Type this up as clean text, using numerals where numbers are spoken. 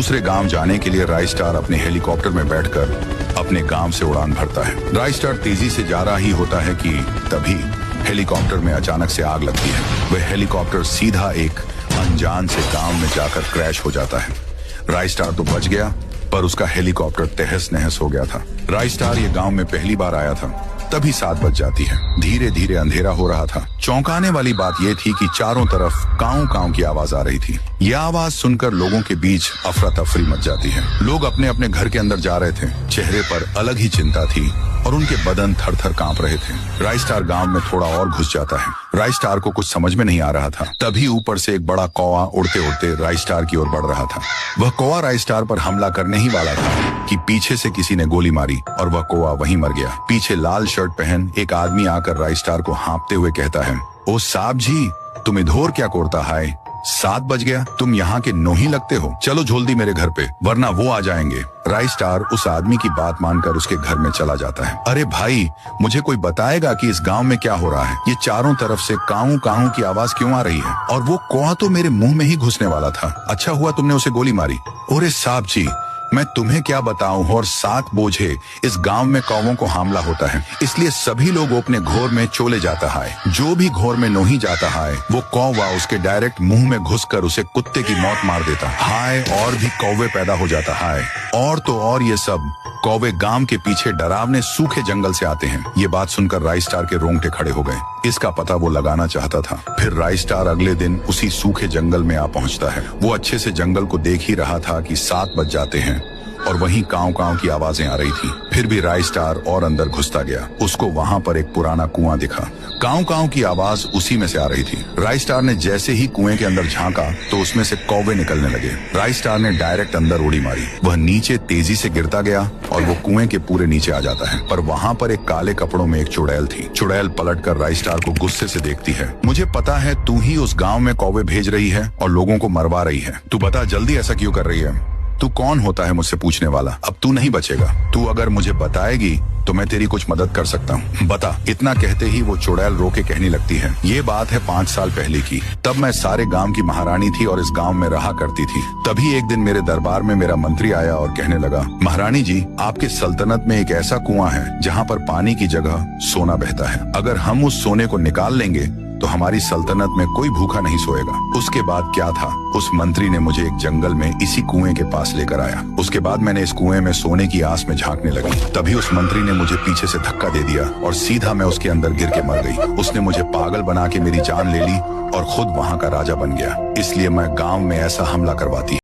दूसरे गांव जाने के लिए राइस्टार अपने हेलीकॉप्टर में बैठकर अपने गांव से उड़ान भरता है। राइस्टार तेजी से जा रहा ही होता है कि तभी हेलीकॉप्टर में अचानक से आग लगती है। वह हेलीकॉप्टर सीधा एक अनजान से गांव में जाकर क्रैश हो जाता है। राइस्टार तो बच गया, पर उसका हेलीकॉप्टर तहस नहस हो गया था। राइस्टार ये गांव में पहली बार आया था। तभी 7 बज जाती है। धीरे धीरे अंधेरा हो रहा था। चौंकाने वाली बात यह थी कि चारों तरफ काऊ काऊ की आवाज आ रही थी। यह आवाज सुनकर लोगों के बीच अफरा तफरी मच जाती है। लोग अपने अपने घर के अंदर जा रहे थे। चेहरे पर अलग ही चिंता थी और उनके बदन थर थर कांप रहे थे। राइस्टार गांव में थोड़ा और घुस जाता है। राइस्टार को कुछ समझ में नहीं आ रहा था। तभी ऊपर से एक बड़ा कौवा उड़ते उड़ते राइस्टार की ओर बढ़ रहा था। वह कौवा राइस्टार पर हमला करने ही वाला था कि पीछे से किसी ने गोली मारी और वह कौवा वहीं मर गया। पीछे लाल शर्ट पहन एक आदमी आकर राइस्टार को हाँपते हुए कहता है, ओ साहब जी, तुम इधर क्या कोरता है? 7 बज गया, तुम यहाँ के नोही लगते हो। चलो जल्दी मेरे घर पे, वरना वो आ जाएंगे। राइस्टार उस आदमी की बात मानकर उसके घर में चला जाता है। अरे भाई, मुझे कोई बताएगा कि इस गांव में क्या हो रहा है? ये चारों तरफ से काऊ काऊ की आवाज क्यों आ रही है? और वो कौवा तो मेरे मुंह में ही घुसने वाला था। अच्छा हुआ तुमने उसे गोली मारी। अरे साहब जी, मैं तुम्हें क्या बताऊं, और 7 बोझे इस गांव में कौवों को हमला होता है, इसलिए सभी लोग अपने घोर में चले जाता है। जो भी घोर में नहीं जाता है, वो कौवा उसके डायरेक्ट मुंह में घुसकर उसे कुत्ते की मौत मार देता है। और भी कौवे पैदा हो जाता है। और तो और ये सब कौवे गांव के पीछे डरावने सूखे जंगल से आते हैं। ये बात सुनकर राइस्टार के रोंगटे खड़े हो गए। इसका पता वो लगाना चाहता था। फिर राइस्टार अगले दिन उसी सूखे जंगल में आ पहुंचता है। वो अच्छे से जंगल को देख ही रहा था कि 7 बज जाते हैं और वहीं काऊ काऊ की आवाजें आ रही थी। फिर भी राइस्टार और अंदर घुसता गया। उसको वहां पर एक पुराना कुआं दिखा। काऊ काऊ की आवाज उसी में से आ रही थी। राइस्टार ने जैसे ही कुएं के अंदर झांका तो उसमें से कौवे निकलने लगे। राइस्टार ने डायरेक्ट अंदर उड़ी मारी। वह नीचे तेजी से गिरता गया और वो कुएं के पूरे नीचे आ जाता है। पर वहां पर एक काले कपड़ों में एक चुड़ैल थी। चुड़ैल पलटकर राइस्टार को गुस्से से देखती है। मुझे पता है तू ही उस गाँव में कौवे भेज रही है और लोगों को मरवा रही है। तू बता जल्दी, ऐसा क्यों कर रही है? तू कौन होता है मुझसे पूछने वाला? अब तू नहीं बचेगा। तू अगर मुझे बताएगी तो मैं तेरी कुछ मदद कर सकता हूँ। बता। इतना कहते ही वो चुड़ैल रो के कहने लगती है। ये बात है 5 साल पहले की। तब मैं सारे गांव की महारानी थी और इस गांव में रहा करती थी। तभी एक दिन मेरे दरबार में मेरा मंत्री आया और कहने लगा, महारानी जी, आपके सल्तनत में एक ऐसा कुआं है जहाँ पर पानी की जगह सोना बहता है। अगर हम उस सोने को निकाल लेंगे तो हमारी सल्तनत में कोई भूखा नहीं सोएगा। उसके बाद क्या था, उस मंत्री ने मुझे एक जंगल में इसी कुएं के पास लेकर आया। उसके बाद मैंने इस कुएं में सोने की आस में झांकने लगी। तभी उस मंत्री ने मुझे पीछे से धक्का दे दिया और सीधा मैं उसके अंदर गिर के मर गई। उसने मुझे पागल बना के मेरी जान ले ली और खुद वहां का राजा बन गया। इसलिए मैं गांव में ऐसा हमला करवाती